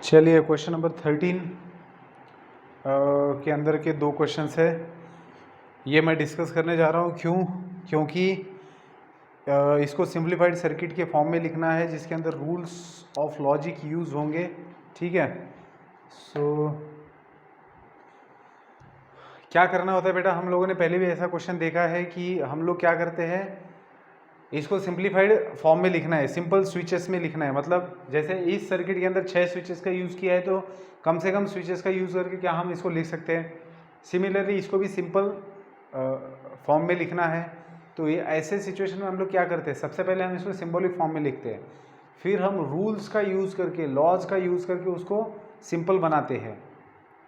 चलिए question number 13 के अंदर के दो क्वेश्चंस है, ये मैं डिस्कस करने जा रहा हूँ। क्योंकि इसको सिंप्लीफाइड सर्किट के फॉर्म में लिखना है जिसके अंदर रूल्स ऑफ लॉजिक यूज़ होंगे। ठीक है, सो क्या करना होता है बेटा, हम लोगों ने पहले भी ऐसा क्वेश्चन देखा है कि हम लोग क्या करते हैं, इसको सिंप्लीफाइड फॉर्म में लिखना है, सिंपल स्विचेस में लिखना है। मतलब जैसे इस सर्किट के अंदर 6 स्विचेस का यूज़ किया है तो कम से कम स्विचेस का यूज़ करके क्या हम इसको लिख सकते हैं। सिमिलरली इसको भी सिंपल फॉर्म में लिखना है। तो ये ऐसे सिचुएशन में हम लोग क्या करते हैं, सबसे पहले हम इसको सिंबॉलिक फॉर्म में लिखते हैं, फिर हम रूल्स का यूज़ करके, लॉज का यूज़ करके उसको सिंपल बनाते हैं।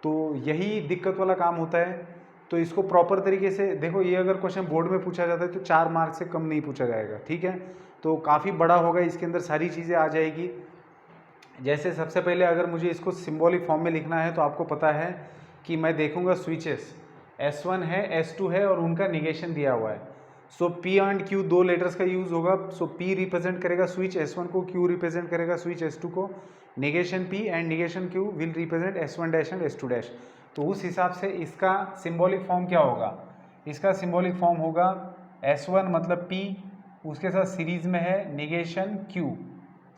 तो यही दिक्कत वाला काम होता है। तो इसको प्रॉपर तरीके से देखो, ये अगर क्वेश्चन बोर्ड में पूछा जाता है तो 4 मार्क से कम नहीं पूछा जाएगा। ठीक है, तो काफ़ी बड़ा होगा, इसके अंदर सारी चीज़ें आ जाएगी। जैसे सबसे पहले अगर मुझे इसको सिंबॉलिक फॉर्म में लिखना है तो आपको पता है कि मैं देखूंगा स्विचेस S1 है, S2 है और उनका निगेशन दिया हुआ है। सो P एंड Q दो लेटर्स का यूज़ होगा। सो P रिप्रेजेंट करेगा स्विच S1 को, Q रिप्रेजेंट करेगा स्विच S2 को। Negation P and negation Q will represent S1 dash and S2 dash. तो उस हिसाब से इसका सिंबॉलिक फॉर्म क्या होगा, इसका सिंबॉलिक फॉर्म होगा S1 मतलब P, उसके साथ सीरीज में है निगेशन Q।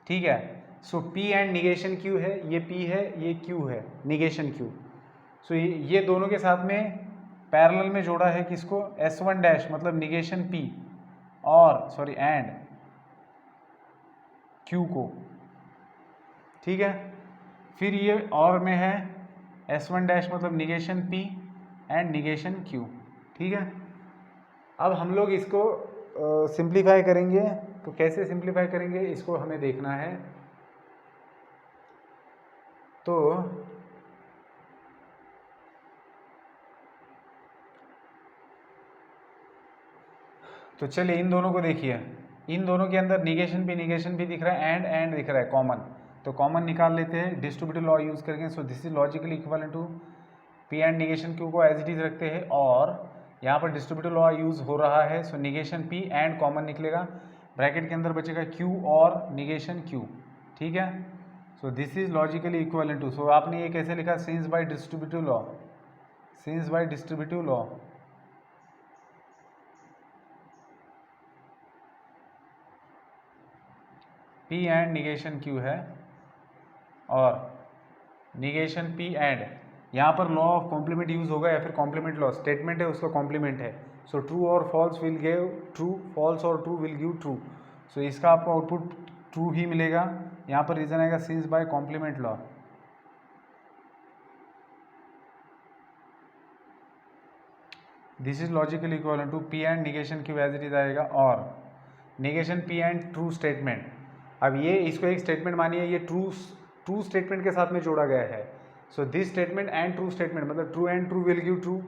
ठीक है, so P and negation Q है, ये P है, ये Q है, निगेशन Q। सो ये दोनों के साथ में पैरेलल में जोड़ा है किसको, S1 डैश मतलब निगेशन P और सॉरी एंड Q को। ठीक है, फिर ये और में है S1 डैश मतलब negation P and negation Q। ठीक है, अब हम लोग इसको सिंप्लीफाई करेंगे। तो कैसे सिंप्लीफाई करेंगे इसको हमें देखना है। तो चलिए इन दोनों को देखिए, इन दोनों के अंदर निगेशन भी दिख रहा है, एंड दिख रहा है कॉमन। तो कॉमन निकाल लेते हैं डिस्ट्रीब्यूटिव लॉ यूज़ करके। So this is logically equivalent to P and negation Q को एज इट इज रखते हैं और यहाँ पर डिस्ट्रीब्यूटिव लॉ यूज़ हो रहा है। So negation P and common निकलेगा, ब्रैकेट के अंदर बचेगा Q और निगेशन Q। ठीक है, so this is logically equivalent to, so आपने ये कैसे लिखा, since by distributive law, since by distributive law P and negation Q है और निगेशन P एंड, यहाँ पर लॉ ऑफ कॉम्प्लीमेंट यूज़ होगा या फिर कॉम्प्लीमेंट लॉ, स्टेटमेंट है उसका कॉम्प्लीमेंट है। सो ट्रू और false will give true, false और true will give true. So इसका आपको आउटपुट ट्रू ही मिलेगा। यहाँ पर रीजन आएगा since by complement law. This is logically equivalent to P and negation Q as it is आएगा और negation P and true statement. अब ये इसको एक स्टेटमेंट मानिए, ये ट्रू स्टेटमेंट के साथ में जोड़ा गया है। So this statement and true statement मतलब true and true will give true,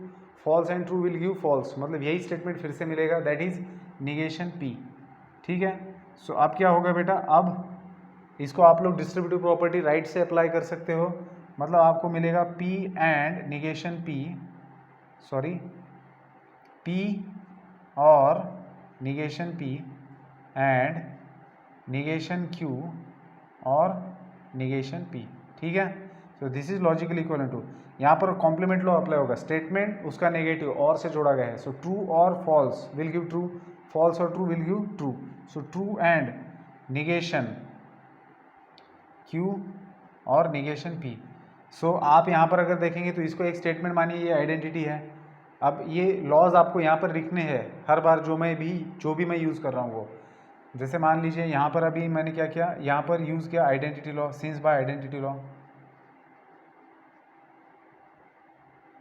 false and true will give false, मतलब यही स्टेटमेंट फिर से मिलेगा, दैट इज निगेशन P। ठीक है, सो अब क्या होगा बेटा, अब इसको आप लोग डिस्ट्रीब्यूटिव प्रॉपर्टी राइट से अप्लाई कर सकते हो। मतलब आपको मिलेगा P and negation P, sorry P और negation P and negation Q और निगेशन P। ठीक है, so this is logically equivalent to, यहाँ पर कॉम्प्लीमेंट लॉ अप्लाई होगा, स्टेटमेंट उसका नेगेटिव और से जोड़ा गया है। सो ट्रू और false will give true, false और true will give true. So true and negation Q और निगेशन P। सो आप यहाँ पर अगर देखेंगे तो इसको एक स्टेटमेंट मानिए, ये आइडेंटिटी है। अब ये लॉज आपको यहाँ पर लिखने हैं हर बार, जो भी मैं यूज़ कर रहा हूँ वो। जैसे मान लीजिए यहाँ पर अभी मैंने क्या किया, यहाँ पर यूज़ किया identity law, since by identity law.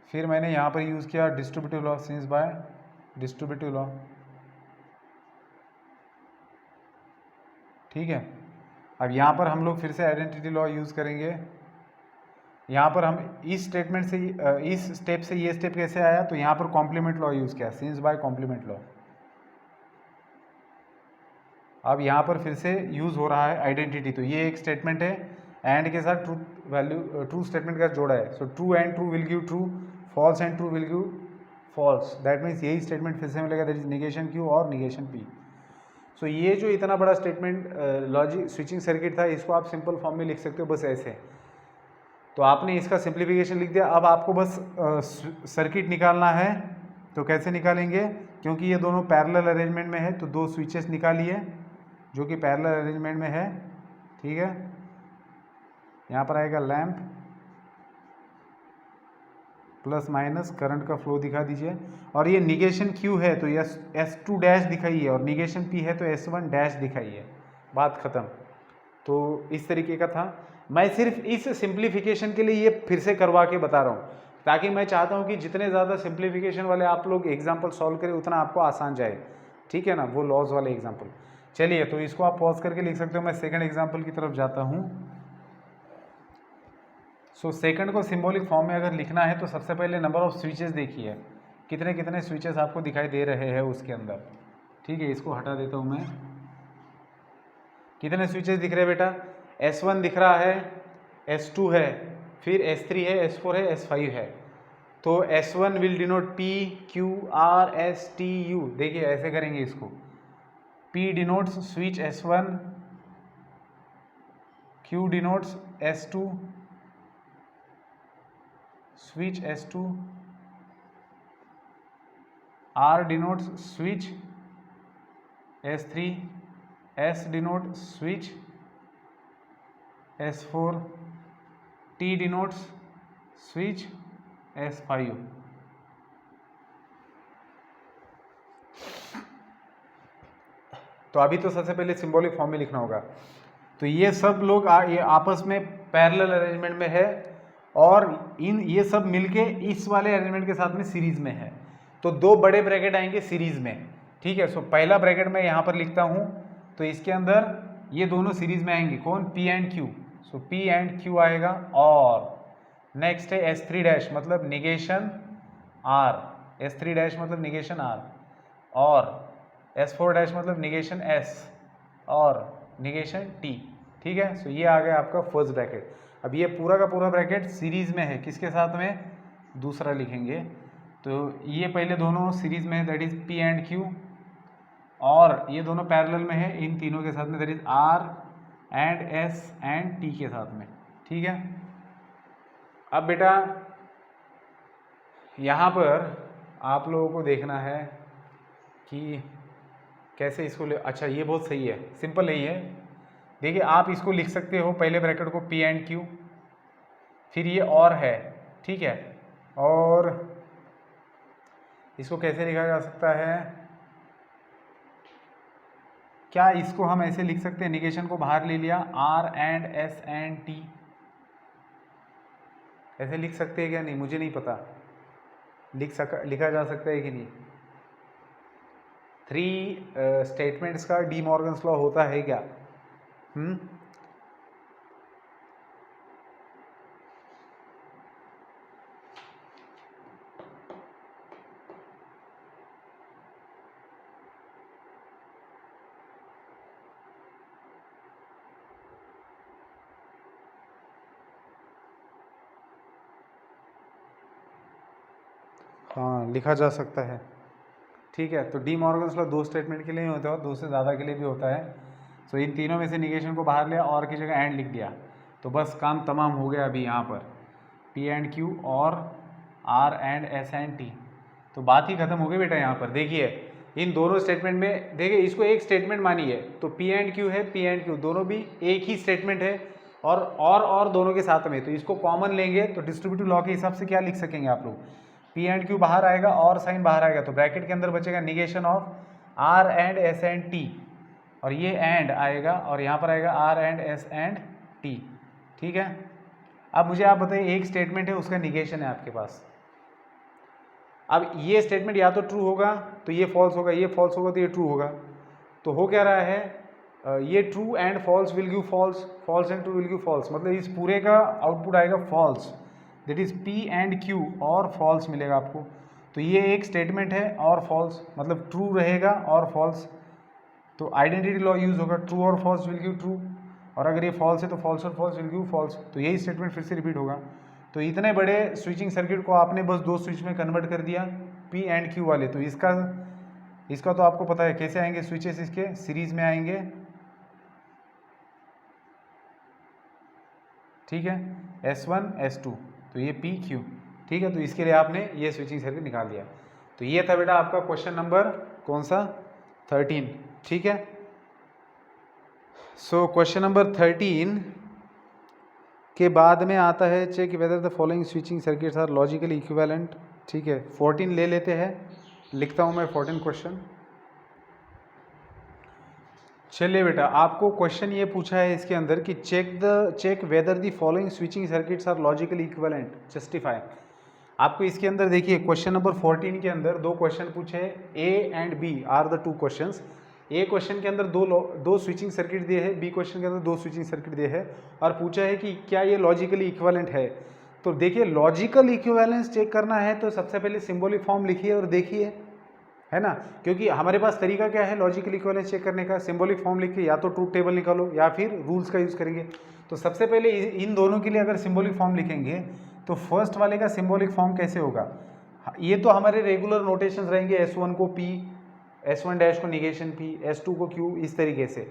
फिर मैंने यहाँ पर यूज़ किया distributive law, since by distributive law. ठीक है, अब यहाँ पर हम लोग फिर से आइडेंटिटी लॉ यूज़ करेंगे। यहाँ पर हम इस स्टेटमेंट से, इस स्टेप से ये स्टेप कैसे आया, तो यहाँ पर कॉम्प्लीमेंट लॉ यूज़ किया, सिंस बाय कॉम्प्लीमेंट लॉ। अब यहाँ पर फिर से यूज़ हो रहा है आइडेंटिटी, तो ये एक स्टेटमेंट है एंड के साथ ट्रू वैल्यू, ट्रू स्टेटमेंट का जोड़ा है। So true and true will give true, false and true will give false, that means यही स्टेटमेंट फिर से मिलेगा, दैट इज निगेशन Q और निगेशन P। सो ये जो इतना बड़ा स्टेटमेंट लॉजिक स्विचिंग सर्किट था, इसको आप सिंपल फॉर्म में लिख सकते हो बस ऐसे। तो आपने इसका सिंप्लीफिकेशन लिख दिया। अब आपको बस सर्किट निकालना है। तो कैसे निकालेंगे, क्योंकि ये दोनों पैरेलल अरेंजमेंट में है तो दो स्विचेस निकालिए जो कि पैरेलल अरेंजमेंट में है। ठीक है, यहाँ पर आएगा लैंप प्लस माइनस, करंट का फ्लो दिखा दीजिए। और ये निगेशन Q है तो यस S2 डैश दिखाइए, और निगेशन P है तो S1 डैश दिखाइए। बात ख़त्म। तो इस तरीके का था। मैं सिर्फ इस सिंप्लीफिकेशन के लिए ये फिर से करवा के बता रहा हूँ, ताकि मैं चाहता हूँ कि जितने ज़्यादा सिंप्लीफिकेशन वाले आप लोग एग्जाम्पल सॉल्व करें उतना आपको आसान जाए। ठीक है ना, वो लॉज वाले एग्जाम्पल। चलिए, तो इसको आप पॉज करके लिख सकते हो। मैं सेकंड एग्जाम्पल की तरफ जाता हूँ। सो सेकंड को सिंबॉलिक फॉर्म में अगर लिखना है तो सबसे पहले नंबर ऑफ स्विचेस देखिए, कितने कितने स्विचेस आपको दिखाई दे रहे हैं उसके अंदर। ठीक है, इसको हटा देता हूँ मैं। कितने स्विचेस दिख रहे हैं बेटा? S1 दिख रहा है, S2 है, फिर S3 है, S4 है, S5 है। तो S1 will denote P Q R S T U। देखिए ऐसे करेंगे इसको। P denotes switch S1, Q denotes S2 switch S2, R denotes switch S3, S denote switch S4, T denotes switch S5। तो अभी तो सबसे पहले सिंबॉलिक फॉर्म में लिखना होगा। तो ये सब लोग ये आपस में पैरेलल अरेंजमेंट में है, और ये सब मिलके इस वाले अरेंजमेंट के साथ में सीरीज में है। तो दो बड़े ब्रैकेट आएंगे सीरीज में। ठीक है, सो पहला ब्रैकेट मैं यहाँ पर लिखता हूँ, तो इसके अंदर ये दोनों सीरीज में आएंगे। कौन? P and Q। So P and Q आएगा। और नेक्स्ट है S3 डैश मतलब निगेशन R, S3 डैश मतलब निगेशन R, और S4 डैश मतलब निगेशन S और निगेशन T। ठीक है, सो ये आ गया आपका फर्स्ट ब्रैकेट। अब ये पूरा का पूरा ब्रैकेट सीरीज में है, किसके साथ में? दूसरा लिखेंगे। तो ये पहले दोनों सीरीज में है, that is P and Q, और ये दोनों पैरेलल में है इन तीनों के साथ में, that is R and S and T के साथ में। ठीक है, अब बेटा यहाँ पर आप लोगों को देखना है कि कैसे इसको अच्छा ये बहुत सही है, सिंपल नहीं है। देखिए आप इसको लिख सकते हो पहले ब्रैकेट को P एंड Q, फिर ये और है। ठीक है, और इसको कैसे लिखा जा सकता है? क्या इसको हम ऐसे लिख सकते हैं, निगेशन को बाहर ले लिया, R and S and T, ऐसे लिख सकते हैं क्या? नहीं, मुझे नहीं पता लिखा जा सकता है कि नहीं। 3 स्टेटमेंट्स का डी मॉर्गन्स लॉ होता है क्या? हाँ, लिखा जा सकता है। ठीक है, तो डी मॉर्गन्स लॉ 2 स्टेटमेंट के लिए नहीं होता है, 2 से ज़्यादा के लिए भी होता है। सो इन तीनों में से निगेशन को बाहर लिया और की जगह एंड लिख दिया, तो बस काम तमाम हो गया। अभी यहाँ पर P एंड Q और R and S and T, तो बात ही खत्म हो गई बेटा। यहाँ पर देखिए इन दोनों स्टेटमेंट में, देखिए इसको एक स्टेटमेंट मानिए, तो P एंड Q है, P एंड Q दोनों भी एक ही स्टेटमेंट है, और दोनों के साथ में, तो इसको कॉमन लेंगे तो डिस्ट्रीब्यूटिव लॉ के हिसाब से क्या लिख सकेंगे आप लोग? P एंड Q बाहर आएगा और साइन बाहर आएगा, तो ब्रैकेट के अंदर बचेगा negation of R and S and T, और ये एंड आएगा और यहाँ पर आएगा R and S and T। ठीक है, अब मुझे आप बताइए, एक स्टेटमेंट है उसका निगेशन है आपके पास। अब ये स्टेटमेंट या तो ट्रू होगा तो ये फॉल्स होगा, ये फॉल्स होगा तो ये ट्रू होगा। तो हो क्या रहा है, ये true and false will give false, false and true will give false, मतलब इस पूरे का आउटपुट आएगा false, that is P and Q और फॉल्स मिलेगा आपको। तो ये एक स्टेटमेंट है और फॉल्स, मतलब ट्रू रहेगा और फॉल्स, तो आइडेंटिटी लॉ यूज होगा, ट्रू और फॉल्स विल गिव ट्रू, और अगर ये फॉल्स है तो फॉल्स और फॉल्स विल गिव फॉल्स। तो यही स्टेटमेंट फिर से रिपीट होगा। तो इतने बड़े स्विचिंग सर्किट को आपने बस 2 स्विच में कन्वर्ट कर दिया, P एंड Q वाले। तो इसका तो आपको पता है कैसे आएंगे स्विचेस, इसके सीरीज में आएंगे। ठीक है, S1 S2, तो ये P Q, ठीक है। तो इसके लिए आपने ये स्विचिंग सर्किट निकाल दिया। तो ये था बेटा आपका क्वेश्चन नंबर कौन सा, 13, ठीक है। सो क्वेश्चन नंबर 13 के बाद में आता है check whether the following switching circuits are logically equivalent, ठीक है। 14 ले लेते हैं, लिखता हूँ मैं 14 क्वेश्चन। चलिए बेटा, आपको क्वेश्चन ये पूछा है इसके अंदर कि check whether the following switching circuits are logically equivalent, justify. आपको इसके अंदर देखिए क्वेश्चन नंबर 14 के अंदर दो क्वेश्चन पूछे हैं, A and B are the two questions. A question के अंदर दो स्विचिंग सर्किट दिए हैं, बी क्वेश्चन के अंदर दो स्विचिंग सर्किट दिए हैं, और पूछा है कि क्या ये लॉजिकली इक्विवेलेंट है। तो देखिए लॉजिकल इक्विवेलेंस चेक करना है तो सबसे पहले सिंबॉलिक फॉर्म लिखिए और देखिए, है ना, क्योंकि हमारे पास तरीका क्या है लॉजिकल इक्विवेलेंस चेक करने का, सिंबॉलिक फॉर्म लिख के या तो ट्रूथ टेबल निकालो या फिर रूल्स का यूज़ करेंगे। तो सबसे पहले इन दोनों के लिए अगर सिंबॉलिक फॉर्म लिखेंगे तो फर्स्ट वाले का सिंबॉलिक फॉर्म कैसे होगा, ये तो हमारे रेगुलर नोटेशंस रहेंगे, S1 को P, S1 डैश को निगेशन P, S2 को Q, इस तरीके से।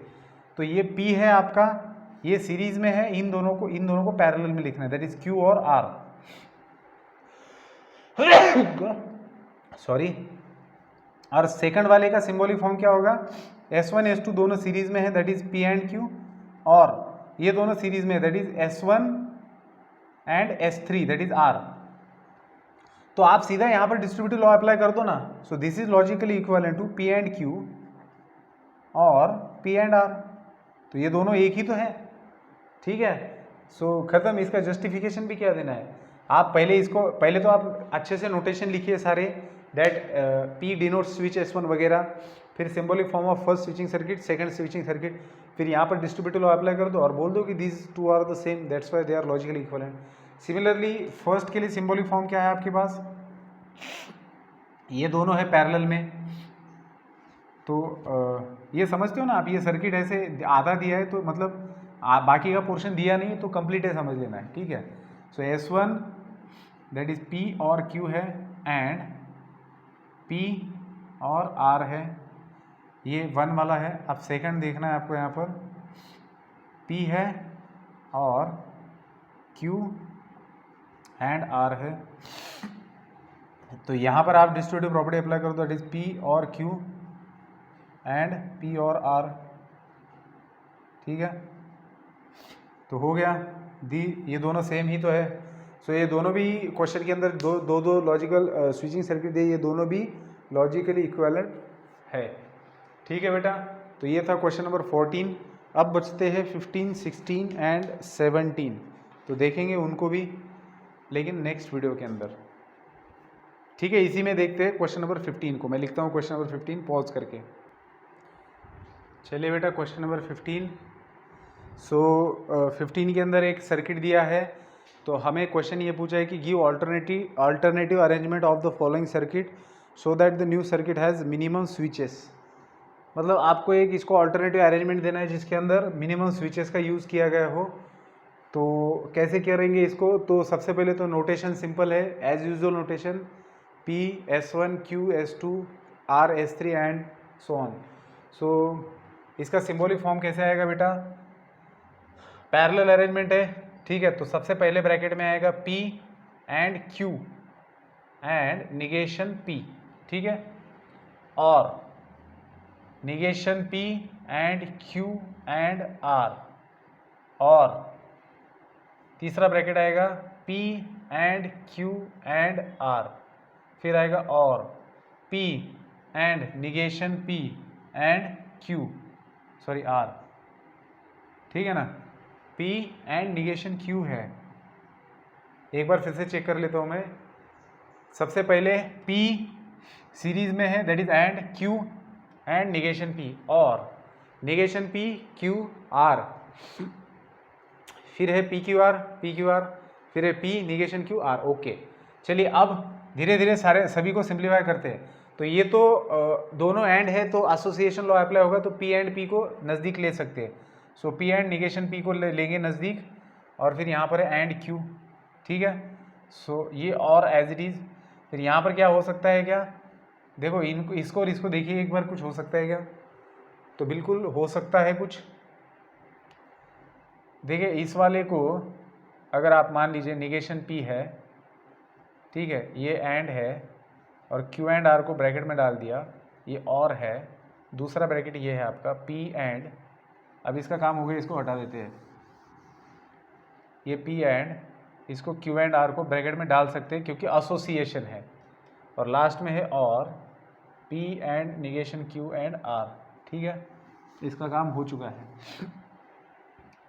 तो ये P है आपका, ये सीरीज में है, इन दोनों को पैरेलल में लिखना है, दैट इज Q और R। सॉरी। और सेकंड वाले का सिंबॉलिक फॉर्म क्या होगा, S1 S2 दोनों सीरीज में है, that is P and Q, और ये दोनों सीरीज में है, that is S1 and S3, that is R। तो आप सीधा यहां पर डिस्ट्रीब्यूटिव लॉ अप्लाई कर दो ना। So this is logically equivalent to P and Q और P एंड R। तो ये दोनों एक ही तो है, ठीक है। सो खत्म, इसका जस्टिफिकेशन भी क्या देना है, आप पहले तो आप अच्छे से नोटेशन लिखिए सारे, that P denote switch S1 वगैरह, फिर symbolic form of first switching circuit, second switching circuit, फिर यहाँ पर डिस्ट्रीब्यूटिव लॉ अप्लाई कर दो और बोल दो कि this two are the same, that's why they are logically equivalent. Similarly first के लिए सिंबॉलिक फॉर्म क्या है आपके पास, ये दोनों है पैरेलल में। तो ये समझते हो ना आप, ये सर्किट ऐसे आधा दिया है तो मतलब बाकी का पोर्शन दिया नहीं तो कंप्लीट है, समझ लेना है, ठीक है। सो S1 दैट इज P और Q है, एंड P और R है, ये 1 वाला है। अब सेकंड देखना है आपको, यहाँ पर P है और Q एंड R है। तो यहाँ पर आप डिस्ट्रीब्यूटिव प्रॉपर्टी अप्लाई करो, दैट इज P और Q एंड P और R, ठीक है। तो हो गया, ये दोनों सेम ही तो है। सो ये दोनों भी क्वेश्चन के अंदर दो लॉजिकल स्विचिंग सर्किट दिए, ये दोनों भी लॉजिकली इक्विवेलेंट है, ठीक है बेटा। तो ये था क्वेश्चन नंबर 14। अब बचते हैं 15, 16 एंड 17, तो देखेंगे उनको भी लेकिन नेक्स्ट वीडियो के अंदर, ठीक है। इसी में देखते हैं क्वेश्चन नंबर 15 को, मैं लिखता हूँ क्वेश्चन नंबर 15 पॉज करके। चलिए बेटा, क्वेश्चन नंबर 15। सो 15 के अंदर एक सर्किट दिया है, तो हमें क्वेश्चन ये पूछा है कि give alternative arrangement of the following circuit so that the new circuit has minimum switches. मतलब आपको एक इसको अल्टरनेटिव अरेंजमेंट देना है जिसके अंदर मिनिमम स्विचेस का यूज़ किया गया हो। तो कैसे करेंगे इसको, तो सबसे पहले तो नोटेशन सिंपल है, as usual notation, P S1 Q S2 R S3 and so on. So इसका सिंबॉलिक फॉर्म कैसे आएगा बेटा, पैरेलल अरेंजमेंट है, ठीक है। तो सबसे पहले ब्रैकेट में आएगा P and Q and negation P, ठीक है, और negation P and Q and R, और तीसरा ब्रैकेट आएगा P and Q and R, फिर आएगा और P and negation P and Q, sorry R, ठीक है ना। P एंड निगेशन Q है, एक बार फिर से चेक कर लेता हूँ मैं। सबसे पहले P सीरीज में है, that is and Q and negation P, और निगेशन P Q R, फिर है P Q R, फिर है P negation Q R, okay. चलिए अब धीरे धीरे सभी को सिंप्लीफाई करते हैं। तो ये तो दोनों एंड है तो एसोसिएशन लॉ अप्लाई होगा, तो P एंड P को नज़दीक ले सकते हैं। सो P एंड निगेशन P को लेंगे नज़दीक, और फिर यहाँ पर है एंड Q, ठीक है। सो ये और एज इट इज़, फिर यहाँ पर क्या हो सकता है, क्या देखो इसको और इसको देखिए एक बार, कुछ हो सकता है क्या, तो बिल्कुल हो सकता है कुछ। देखिए इस वाले को अगर आप मान लीजिए निगेशन P है, ठीक है, ये एंड है और Q एंड R को ब्रैकेट में डाल दिया, ये और है, दूसरा ब्रैकेट ये है आपका P एंड, अब इसका काम हो गया, इसको हटा देते हैं, ये P एंड, इसको Q एंड R को ब्रैकेट में डाल सकते हैं क्योंकि एसोसिएशन है, और लास्ट में है और P and negation Q and R, ठीक है, इसका काम हो चुका है।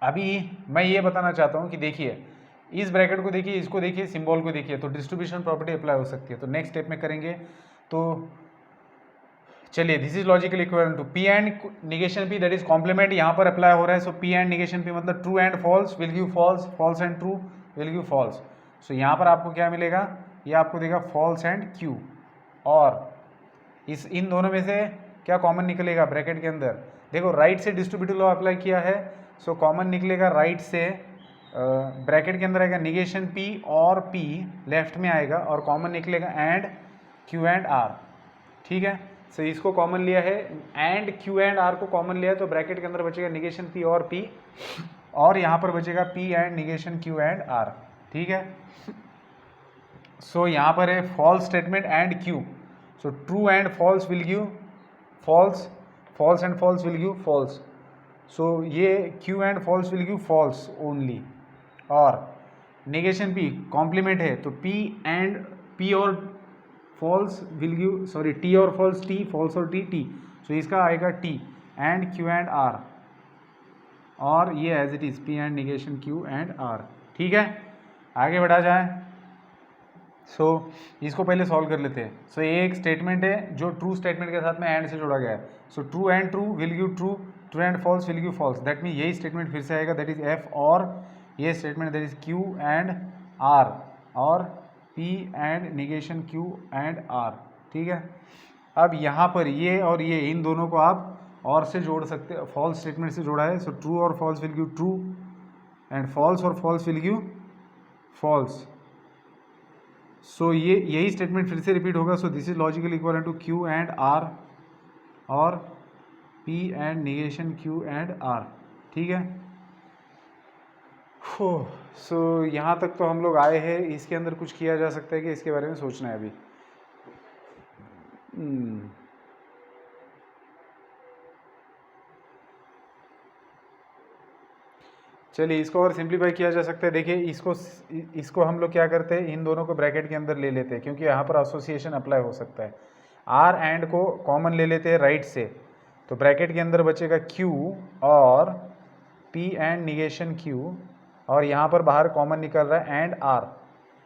अभी मैं ये बताना चाहता हूँ कि देखिए इस ब्रैकेट को देखिए, इसको देखिए, सिंबल को देखिए, तो डिस्ट्रीब्यूशन प्रॉपर्टी अप्लाई हो सकती है। तो नेक्स्ट स्टेप में करेंगे, तो चलिए this is logical equivalent to P and negation P that is complement यहाँ पर अप्लाई हो रहा है। So P and negation P मतलब true and false will give false, false and true will give false. So यहाँ पर आपको क्या मिलेगा, ये आपको देगा फॉल्स एंड Q, और इन दोनों में से क्या कॉमन निकलेगा ब्रैकेट के अंदर, देखो राइट से डिस्ट्रीब्यूटिव लॉ अप्लाई किया है, सो कॉमन निकलेगा राइट से, ब्रैकेट के अंदर आएगा निगेशन P और P लेफ्ट में आएगा, और कॉमन निकलेगा एंड Q एंड R, ठीक है। सो इसको कॉमन लिया है, एंड Q एंड R को कॉमन लिया है, तो ब्रैकेट के अंदर बचेगा निगेशन P और P, और यहाँ पर बचेगा P and negation Q and R, ठीक है। सो यहाँ पर है false statement and Q, so true and false will give false, false and false will give false, so ये Q and false will give false only, और negation P complement है, तो P और false will give, sorry T और false T, false और T, so इसका आएगा T and Q and R, और ये as it is P and negation Q and R, ठीक है। आगे बढ़ा जाए, सो इसको पहले सॉल्व कर लेते हैं। सो ये एक स्टेटमेंट है जो ट्रू स्टेटमेंट के साथ में एंड से जोड़ा गया है, so true and true will give true, true and false will give false, that mean यही स्टेटमेंट फिर से आएगा, दैट इज F, और ये statement that is Q and R, और P and negation Q and R, ठीक है। अब यहाँ पर ये और ये इन दोनों को आप और से जोड़ सकते हैं, फॉल्स स्टेटमेंट से जोड़ा है, सो ट्रू और false will give true and false और false will give false, so ये यही स्टेटमेंट फिर से रिपीट होगा। So this is logical equivalent to Q and R और P and negation Q and R, ठीक है। सो यहाँ तक तो हम लोग आए हैं, इसके अंदर कुछ किया जा सकता है कि इसके बारे में सोचना है अभी। चलिए इसको और सिंप्लीफाई किया जा सकता है। देखिए इसको हम लोग क्या करते हैं, इन दोनों को ब्रैकेट के अंदर ले लेते हैं क्योंकि यहाँ पर एसोसिएशन अप्लाई हो सकता है। R एंड को कॉमन ले लेते हैं राइट से, तो ब्रैकेट के अंदर बचेगा Q और P एंड निगेशन Q, और यहाँ पर बाहर कॉमन निकल रहा है एंड R,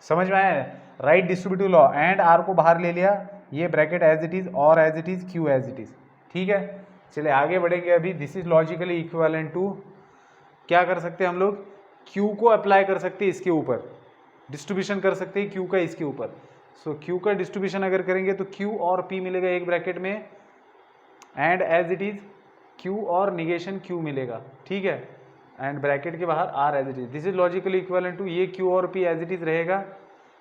समझ में आया, right distributive law, and R को बाहर ले लिया, ये ब्रैकेट एज इट इज, और as it is, Q as it is, ठीक है। चलिए आगे बढ़ेंगे। अभी this is logically equivalent to, क्या कर सकते हैं हम लोग, Q को अप्लाई कर सकते हैं इसके ऊपर, डिस्ट्रीब्यूशन कर सकते हैं Q का इसके ऊपर। सो Q का डिस्ट्रीब्यूशन अगर करेंगे तो Q और P मिलेगा एक ब्रैकेट में, and as it is Q और निगेशन Q मिलेगा, ठीक है, एंड ब्रैकेट के बाहर R as it is. This is logically equivalent to, ये Q और P एज इट इज रहेगा,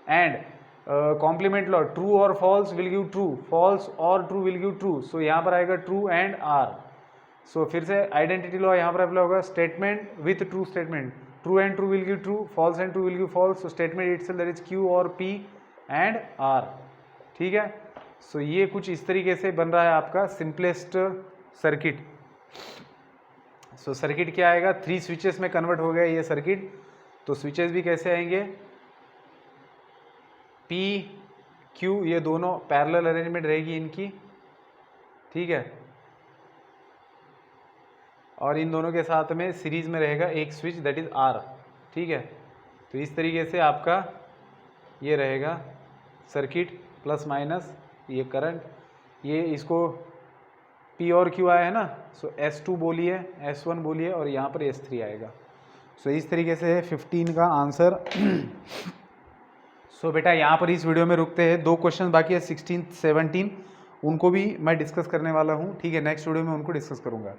एंड कॉम्प्लीमेंट लॉ, ट्रू और false will give true, false और true will give true, so यहाँ पर आएगा ट्रू एंड R। सो फिर से आइडेंटिटी लॉ यहाँ पर अप्लाई होगा, statement with true statement, true and true will give true, false and true will give false, so statement itself that is Q और P and R, ठीक है। सो ये कुछ इस तरीके से बन रहा है आपका सिंपलेस्ट सर्किट। सो सर्किट क्या आएगा, 3 स्विचेस में कन्वर्ट हो गया ये सर्किट। तो स्विचेस भी कैसे आएंगे, P Q ये दोनों पैरेलल अरेंजमेंट रहेगी इनकी, ठीक है, और इन दोनों के साथ में सीरीज में रहेगा एक स्विच दैट इज R, ठीक है। तो इस तरीके से आपका ये रहेगा सर्किट, प्लस माइनस ये करंट, ये इसको P और Q आया है ना, सो S2 बोलिए, S1 बोलिए, और यहाँ पर S3 आएगा। सो इस तरीके से 15 का आंसर। सो बेटा यहाँ पर इस वीडियो में रुकते हैं, 2 क्वेश्चन बाकी है 16, 17, उनको भी मैं डिस्कस करने वाला हूँ, ठीक है, नेक्स्ट वीडियो में उनको डिस्कस करूँगा।